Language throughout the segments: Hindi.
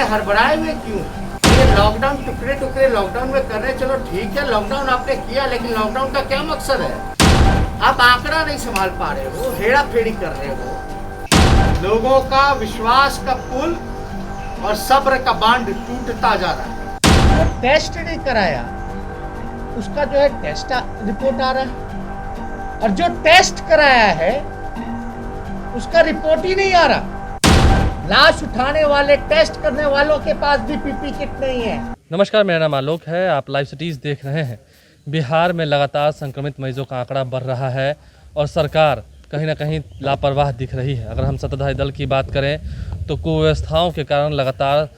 हड़बड़ाए हुए क्यों? ये लॉकडाउन टुकड़े टुकड़े लॉकडाउन में कर रहे हैं, चलो ठीक है लॉकडाउन आपने किया, लेकिन लॉकडाउन का क्या मकसद है? आप आंकड़ा नहीं संभाल पा रहे हो, हेड़ा फेरी कर रहे हो। लोगों का विश्वास का पुल और सब्र का बांध टूटता जा रहा है। जो टेस्ट नहीं कराया उसका जो है टेस्ट रिपोर्ट आ रहा है, और जो टेस्ट कराया है उसका रिपोर्ट ही नहीं आ रहा। लाश उठाने वाले, टेस्ट करने वालों के पास भी पीपी किट नहीं है। नमस्कार, मेरा नाम आलोक है। आप लाइव सिटीज़ देख रहे हैं। बिहार में लगातार संक्रमित मरीजों का आंकड़ा बढ़ रहा है और सरकार कहीं ना कहीं लापरवाह दिख रही है। अगर हम सत्ताधारी दल की बात करें तो कुव्यवस्थाओं के कारण लगातार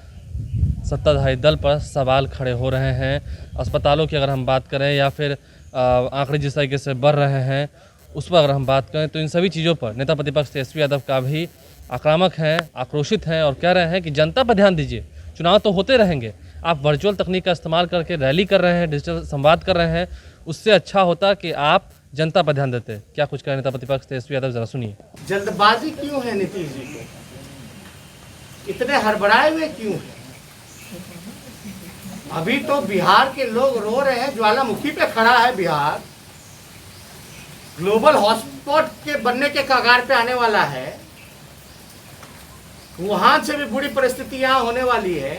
सत्ताधारी दल पर सवाल खड़े हो रहे हैं। अस्पतालों की अगर हम बात करें या फिर आंकड़े जिस तरीके से बढ़ रहे हैं उस पर अगर हम बात करें तो इन सभी चीज़ों पर नेता प्रतिपक्ष तेजस्वी यादव का भी आक्रामक हैं, आक्रोशित हैं और कह रहे हैं कि जनता पर ध्यान दीजिए, चुनाव तो होते रहेंगे। आप वर्चुअल तकनीक का इस्तेमाल करके रैली कर रहे हैं, डिजिटल संवाद कर रहे हैं, उससे अच्छा होता कि आप जनता पर ध्यान देते। क्या कुछ कह नेता प्रतिपक्ष तेजस्वी यादव, जरा सुनिए। जल्दबाजी क्यों है नीतीश जी को? इतने हड़बड़ाए हुए क्यों हैं? अभी तो बिहार के लोग रो रहे हैं, ज्वालामुखी पे खड़ा है बिहार, ग्लोबल हॉटस्पॉट के बनने के कगार पे आने वाला है। वहां से भी बुरी परिस्थिति यहाँ होने वाली है।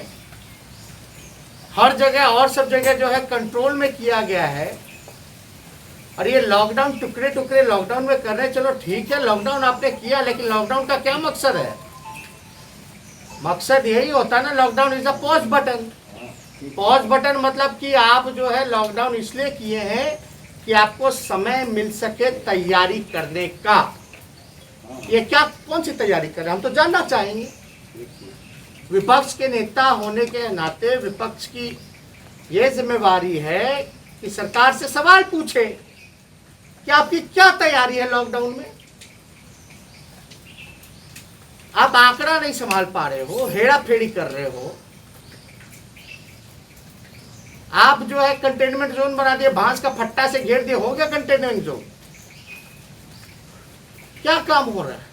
हर जगह और सब जगह जो है कंट्रोल में किया गया है, और ये लॉकडाउन टुकड़े टुकड़े लॉकडाउन में कर रहे हैं, चलो ठीक है लॉकडाउन आपने किया, लेकिन लॉकडाउन का क्या मकसद है? मकसद यही होता है ना, lockdown is a pause button. Pause button मतलब कि आप जो है लॉकडाउन इसलिए किए हैं कि आपको समय मिल सके तैयारी करने का। ये क्या, कौन सी तैयारी कर रहे हैं हम तो जानना चाहेंगे। विपक्ष के नेता होने के नाते विपक्ष की ये जिम्मेवारी है कि सरकार से सवाल पूछे कि आपकी क्या तैयारी है लॉकडाउन में। आप आंकड़ा नहीं संभाल पा रहे हो, हेड़ा फेरी कर रहे हो। आप जो है कंटेनमेंट जोन बना दिए, बांस का फट्टा से घेर दिए, हो गया कंटेनमेंट जोन। क्या काम हो रहा है?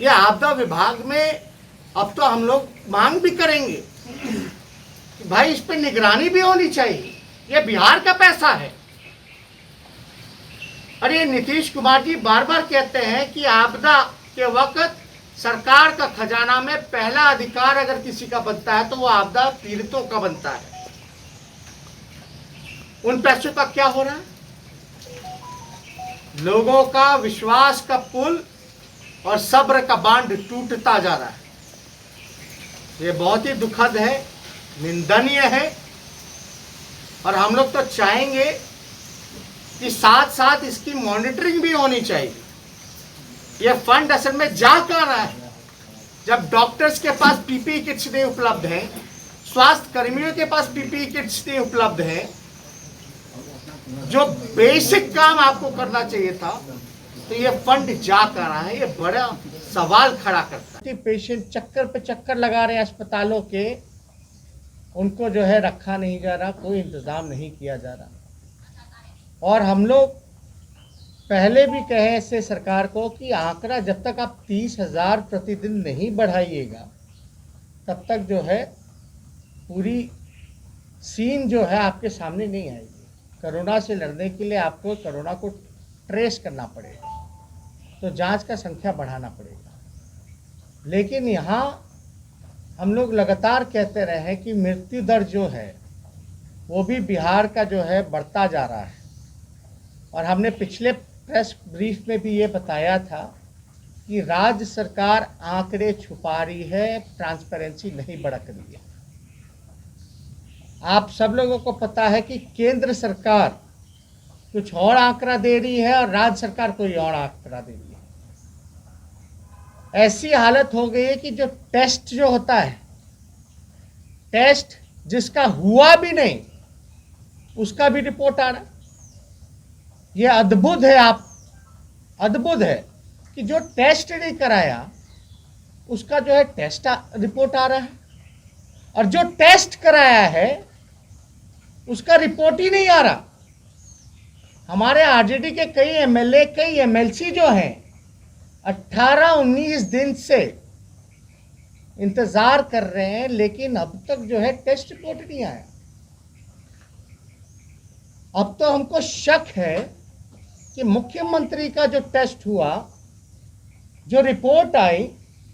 ये आपदा विभाग में अब तो हम लोग मांग भी करेंगे कि भाई इस पे निगरानी भी होनी चाहिए। ये बिहार का पैसा है। और ये नीतीश कुमार जी बार बार कहते हैं कि आपदा के वक्त सरकार का खजाना में पहला अधिकार अगर किसी का बनता है तो वो आपदा पीड़ितों का बनता है। उन पैसों का क्या हो रहा है? लोगों का विश्वास का पुल और सब्र का बांध टूटता जा रहा है। ये बहुत ही दुखद है, निंदनीय है, और हम लोग तो चाहेंगे कि साथ साथ इसकी मॉनिटरिंग भी होनी चाहिए। ये फंड असल में जा कहाँ रहा है? जब डॉक्टर्स के पास पीपीई किट्स नहीं उपलब्ध हैं, स्वास्थ्य कर्मियों के पास पीपीई किट्स नहीं उपलब्ध हैं, जो बेसिक काम आपको करना चाहिए था, तो ये फंड जा कर रहा है। ये बड़ा सवाल खड़ा करता है। पेशेंट चक्कर पे चक्कर लगा रहे हैं अस्पतालों के, उनको जो है रखा नहीं जा रहा, कोई इंतजाम नहीं किया जा रहा। और हम लोग पहले भी कहे ऐसे सरकार को कि आंकड़ा जब तक आप 30,000 प्रतिदिन नहीं बढ़ाइएगा तब तक जो है पूरी सीन जो है आपके सामने नहीं आएगी। कोरोना से लड़ने के लिए आपको कोरोना को ट्रेस करना पड़ेगा, तो जांच का संख्या बढ़ाना पड़ेगा। लेकिन यहाँ हम लोग लगातार कहते रहे हैं कि मृत्यु दर जो है वो भी बिहार का जो है बढ़ता जा रहा है। और हमने पिछले प्रेस ब्रीफ में भी ये बताया था कि राज्य सरकार आंकड़े छुपा रही है, ट्रांसपेरेंसी नहीं बरत रही है। आप सब लोगों को पता है कि केंद्र सरकार कुछ और आंकड़ा दे रही है और राज्य सरकार कोई और आंकड़ा दे रही है। ऐसी हालत हो गई है कि जो टेस्ट जो होता है, टेस्ट जिसका हुआ भी नहीं उसका भी रिपोर्ट आ रहा है। ये अद्भुत है, आप अद्भुत है कि जो टेस्ट नहीं कराया उसका जो है टेस्ट रिपोर्ट आ रहा है, और जो टेस्ट कराया है उसका रिपोर्ट ही नहीं आ रहा। हमारे आरजेडी के कई एमएलए, कई एमएलसी जो हैं 18-19 दिन से इंतजार कर रहे हैं, लेकिन अब तक जो है टेस्ट रिपोर्ट नहीं आया। अब तो हमको शक है कि मुख्यमंत्री का जो टेस्ट हुआ, जो रिपोर्ट आई,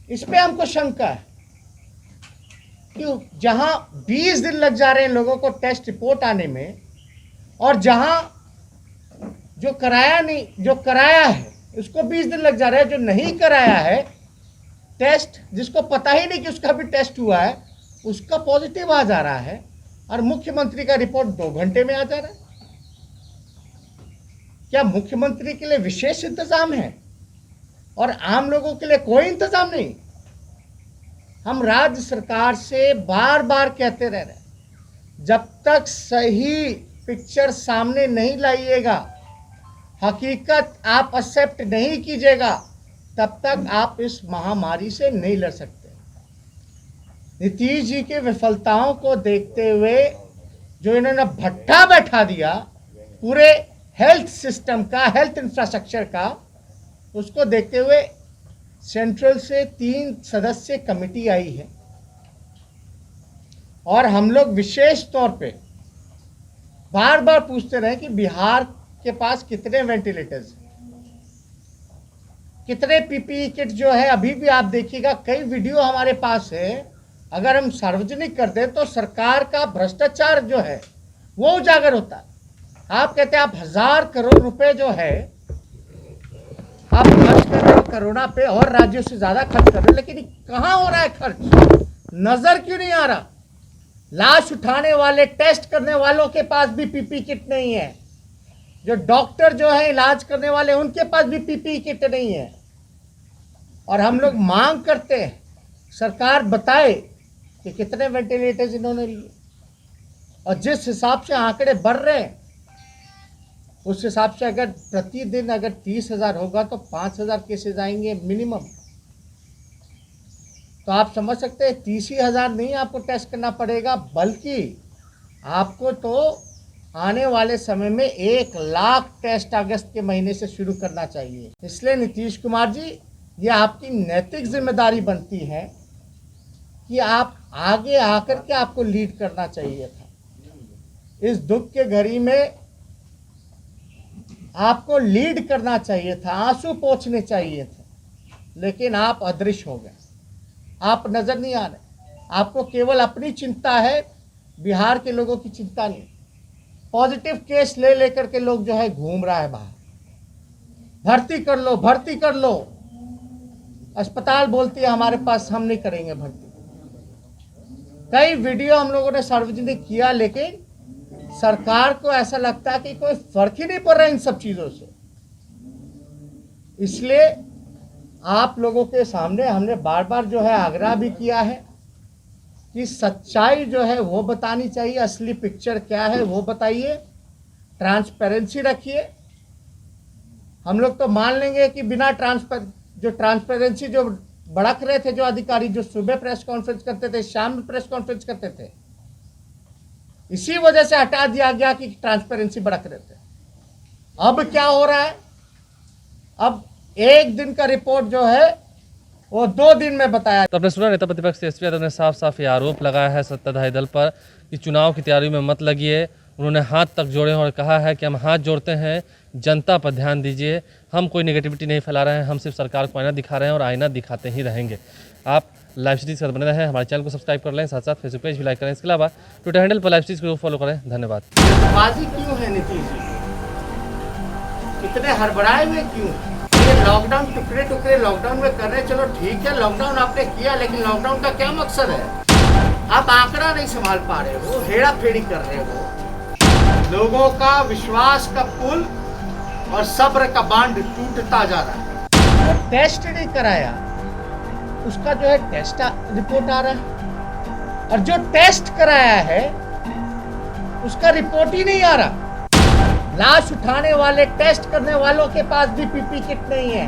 इस पे हमको शंका है कि जहां 20 दिन लग जा रहे हैं लोगों को टेस्ट रिपोर्ट आने में, और जहां जो कराया है उसको 20 दिन लग जा रहे हैं, जो नहीं कराया है टेस्ट, जिसको पता ही नहीं कि उसका भी टेस्ट हुआ है, उसका पॉजिटिव आ जा रहा है, और मुख्यमंत्री का रिपोर्ट 2 घंटे में आ जा रहा है। क्या मुख्यमंत्री के लिए विशेष इंतजाम है और आम लोगों के लिए कोई इंतजाम नहीं? हम राज्य सरकार से बार बार कहते रह रहे हैं, जब तक सही पिक्चर सामने नहीं लाइएगा, हकीकत आप एक्सेप्ट नहीं कीजिएगा, तब तक आप इस महामारी से नहीं लड़ सकते। नीतीश जी की विफलताओं को देखते हुए जो इन्होंने भट्टा बैठा दिया पूरे हेल्थ सिस्टम का, हेल्थ इंफ्रास्ट्रक्चर का, उसको देखते हुए सेंट्रल से 3 सदस्य कमेटी आई है, और हम लोग विशेष तौर पे बार बार पूछते रहे कि बिहार के पास कितने वेंटिलेटर्स हैं, कितने पीपीई किट जो है। अभी भी आप देखिएगा कई वीडियो हमारे पास है, अगर हम सार्वजनिक कर दें तो सरकार का भ्रष्टाचार जो है वो उजागर होता है। आप कहते हैं आप 1000 करोड़ रुपए जो है आप खर्च कर रहे हो कोरोना पे, और राज्यों से ज्यादा खर्च कर रहे हो, लेकिन कहाँ हो रहा है खर्च? नजर क्यों नहीं आ रहा? लाश उठाने वाले, टेस्ट करने वालों के पास भी पीपीई किट नहीं है, जो डॉक्टर जो है इलाज करने वाले उनके पास भी पीपीई किट नहीं है। और हम लोग मांग करते हैं सरकार बताए कि कितने वेंटिलेटर्स इन्होंने लिए, और जिस हिसाब से आंकड़े बढ़ रहे हैं उस हिसाब से अगर प्रतिदिन अगर 30,000 होगा तो 5,000 केसेज आएंगे मिनिमम। तो आप समझ सकते हैं 30,000 नहीं आपको टेस्ट करना पड़ेगा, बल्कि आपको तो आने वाले समय में 1 लाख टेस्ट अगस्त के महीने से शुरू करना चाहिए। इसलिए नीतीश कुमार जी, ये आपकी नैतिक जिम्मेदारी बनती है कि आप आगे आकर के आपको लीड करना चाहिए था। इस दुख के घड़ी में आपको लीड करना चाहिए था, आंसू पोंछने चाहिए थे, लेकिन आप अदृश्य हो गए, आप नजर नहीं आ रहे। आपको केवल अपनी चिंता है, बिहार के लोगों की चिंता नहीं। पॉजिटिव केस ले लेकर के लोग जो है घूम रहा है बाहर, भर्ती कर लो, भर्ती कर लो। अस्पताल बोलती है हमारे पास, हम नहीं करेंगे भर्ती। कई वीडियो हम लोगों ने सार्वजनिक किया, लेकिन सरकार को ऐसा लगता है कि कोई फर्क ही नहीं पड़ रहा इन सब चीजों से। इसलिए आप लोगों के सामने हमने बार बार जो है आग्रह भी किया है कि सच्चाई जो है वो बतानी चाहिए, असली पिक्चर क्या है वो बताइए, ट्रांसपेरेंसी रखिए। हम लोग तो मान लेंगे कि बिना ट्रांसपेरेंसी जो भड़क रहे थे, जो अधिकारी जो सुबह प्रेस कॉन्फ्रेंस करते थे, शाम में प्रेस कॉन्फ्रेंस करते थे, इसी वजह से हटा दिया गया कि ट्रांसपेरेंसी भड़क रहे थे। अब क्या हो रहा है? अब 1 दिन का रिपोर्ट जो है वो 2 दिन में बताया। तो आपने सुना नेता प्रतिपक्ष तेजस्वी यादव ने साफ साफ ये आरोप लगाया है सत्ताधारी दल पर कि चुनाव की तैयारी में मत लगिए। उन्होंने हाथ तक जोड़े और कहा है कि हम हाथ जोड़ते हैं, जनता पर ध्यान दीजिए, हम कोई नेगेटिविटी नहीं फैला रहे हैं, हम सिर्फ सरकार को आईना दिखा रहे हैं और आईना दिखाते ही रहेंगे। आप लाइव सिटीज़ के साथ बने रहें, हमारे चैनल को सब्सक्राइब कर लें, साथ साथ फेसबुक पेज भी लाइक करें। इसके अलावा ट्विटर हैंडल पर लाइव सिटीज़ को फॉलो करें। धन्यवाद। बाजी क्यों है नीतीश जी? इतने हड़बड़ाए हुए क्यों? ये लॉकडाउन टुकड़े लॉकडाउन में कर रहे हैं, चलो ठीक है लॉकडाउन आपने किया, लेकिन लॉकडाउन का क्या मकसद है? आप आंकड़ा नहीं संभाल पा रहे हो, हेड़ा फेरी कर रहे हो। लोगों का विश्वास का पुल और सब्र का बांध टूटता जा रहा है। जो टेस्ट नहीं कराया उसका जो है टेस्ट रिपोर्ट आ रहा है, और जो टेस्ट कराया है उसका रिपोर्ट ही नहीं आ रहा। लाश उठाने वाले, टेस्ट करने वालों के पास भी पीपीई किट नहीं है।